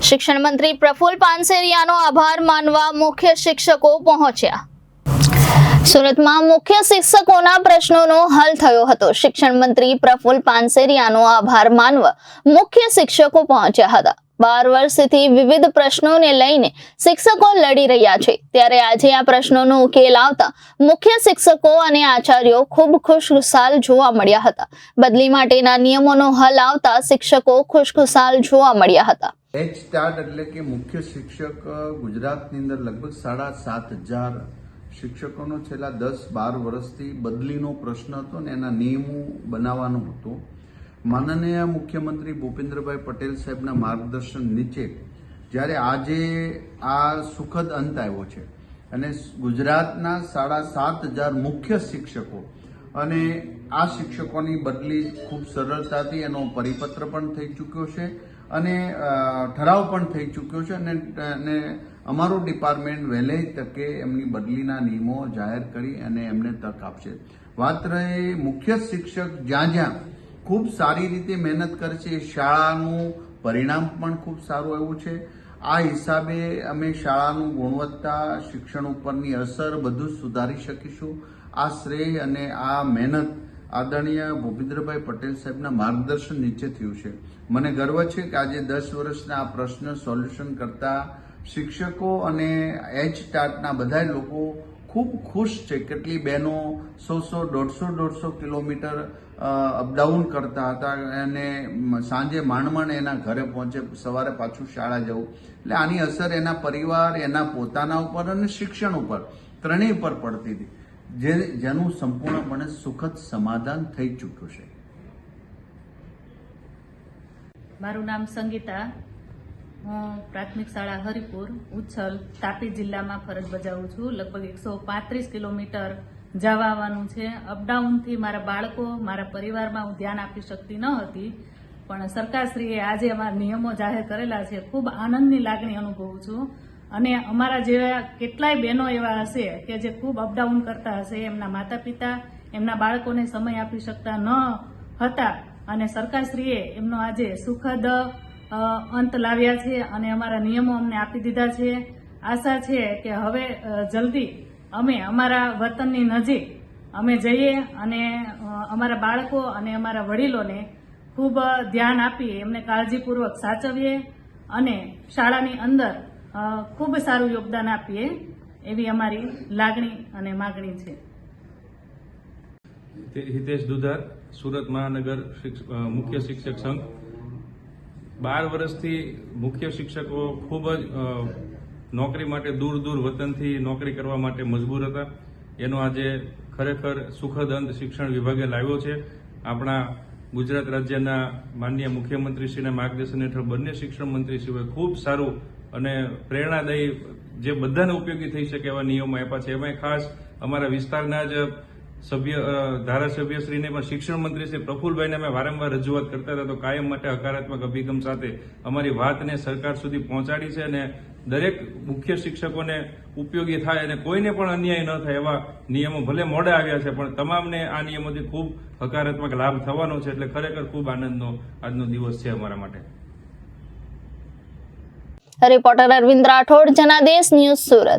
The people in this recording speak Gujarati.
શિક્ષણ મંત્રી પ્રફુલ પાનસેરિયાનો આભાર માનવા મુખ્ય શિક્ષકો પહોંચ્યા। સુરતમાં મુખ્ય શિક્ષકોના પ્રશ્નોનો હલ થયો હતો। શિક્ષણ મંત્રી પ્રફુલ પાનસેરિયાનો આભાર માનવા મુખ્ય શિક્ષકો પહોંચ્યા હતા। 12 વર્ષથી વિવિધ પ્રશ્નોને લઈને શિક્ષકો લડી રહ્યા છે, ત્યારે આજે આ પ્રશ્નોનો ઉકેલ આવતા મુખ્ય શિક્ષકો અને આચાર્યો ખૂબ ખુશખુશાલ જોવા મળ્યા હતા। બદલી માટેના નિયમોનો હલ આવતા શિક્ષકો ખુશખુશાલ જોવા મળ્યા હતા। એચ સ્ટાર્ટ એટલે કે મુખ્ય શિક્ષક ગુજરાતની અંદર લગભગ 7,500 શિક્ષકોનો છેલ્લા 10-12 વર્ષથી બદલીનો પ્રશ્ન હતો ને એના નિયમો બનાવવાનો હતો। માનનીય મુખ્યમંત્રી ભૂપેન્દ્રભાઈ પટેલ સાહેબના માર્ગદર્શન નીચે જ્યારે આજે આ સુખદ અંત આવ્યો છે અને ગુજરાતના 7,500 મુખ્ય શિક્ષકો અને આ શિક્ષકોની બદલી ખૂબ સરળતાથી એનો પરિપત્ર પણ થઈ ચૂક્યો છે અને ઠરાવ પણ થઈ ચૂક્યો છે અને અમારું ડિપાર્ટમેન્ટ વહેલી તકે એમની બદલીના નિયમો જાહેર કરી અને એમને તક આપશે। વાત રહે મુખ્ય શિક્ષક જ્યાં ખૂબ સારી રીતે મહેનત કરે છે, શાળાનું પરિણામ પણ ખૂબ સારું આવ્યું છે। આ હિસાબે અમે શાળાનું ગુણવત્તા, શિક્ષણ ઉપરની અસર બધું સુધારી શકીશું। આ શ્રેય અને આ મહેનત આદરણીય ભૂપેન્દ્રભાઈ પટેલ સાહેબના માર્ગદર્શન નીચે થયું છે। મને ગર્વ છે કે આજે 10 વર્ષના આ પ્રશ્ન સોલ્યુશન કરતા શિક્ષકો અને એચ સ્ટાર્ટના બધા લોકો ખૂબ ખુશ છે। કેટલી બહેનો 100-150 કિલોમીટર અપડાઉન કરતા હતા અને સાંજે માંડ એના ઘરે પહોંચે, સવારે પાછું શાળા જવું, એટલે આની અસર એના પરિવાર, એના પોતાના ઉપર અને શિક્ષણ ઉપર ત્રણેય પર પડતી હતી, જેનું સંપૂર્ણપણે સુખદ સમાધાન થઈ ચૂક્યું છે। મારું નામ સંગીતા, હું પ્રાથમિક શાળા હરિપુર ઉચ્છલ તાપી જિલ્લામાં ફરજ બજાવું છું। લગભગ 135 કિલોમીટર જવા આવવાનું છે। અપડાઉનથી મારા બાળકો, મારા પરિવારમાં હું ધ્યાન આપી શકતી ન હતી, પણ સરકારશ્રીએ આજે અમારા નિયમો જાહેર કરેલા છે, ખૂબ આનંદની લાગણી અનુભવું છું। અને અમારા જેવા કેટલાય બહેનો એવા હશે કે જે ખૂબ અપડાઉન કરતા હશે, એમના માતા પિતા એમના બાળકોને સમય આપી શકતા ન હતા અને સરકારશ્રીએ એમનો આજે સુખદ અંત લાવ્યા છે અને અમારા નિયમો અમને આપી દીધા છે। આશા છે કે હવે જલ્દી અમે અમારા વતનની નજીક અમે જઈએ અને અમારા બાળકો અને અમારા વડીલોને ખૂબ ધ્યાન આપી એમને કાળજીપૂર્વક સાચવીએ અને શાળાની અંદર ખૂબ સારું યોગદાન આપીએ, એવી અમારી લાગણી અને માગણી છે। હિતેશ દુધાર, સુરત મહાનગર મુખ્ય શિક્ષક સંઘ। 12 વર્ષથી મુખ્ય શિક્ષકો ખૂબ જ નોકરી માટે દૂર વતનથી નોકરી કરવા માટે મજબૂર હતા। એનો આજે ખરેખર સુખદ અંત શિક્ષણ વિભાગે લાવ્યો છે। આપણા ગુજરાત રાજ્યના માનનીય મુખ્યમંત્રીશ્રીના માર્ગદર્શન હેઠળ બંને શિક્ષણ મંત્રીશ્રીઓએ ખૂબ સારું અને પ્રેરણાદાયી, જે બધાને ઉપયોગી થઈ શકે એવા નિયમો આપ્યા છે। એમાં ખાસ અમારા વિસ્તારના જ ધારાસભ્યશ્રીને પણ શિક્ષણ મંત્રી શ્રી પ્રફુલભાઈને અમે વારંવાર રજૂઆત કરતા હતા, તો કાયમ માટે હકારાત્મક અભિગમ સાથે અમારી વાતને સરકાર સુધી પહોંચાડી છે અને દરેક મુખ્ય શિક્ષકોને ઉપયોગી થાય અને કોઈને પણ અન્યાય ન થાય એવા નિયમો ભલે મોડા આવ્યા છે, પણ તમામને આ નિયમોથી ખૂબ હકારાત્મક લાભ થવાનો છે। એટલે ખરેખર ખૂબ આનંદનો આજનો દિવસ છે અમારા માટે। Reporter Arvind Rathod, Janadesh news, Surat.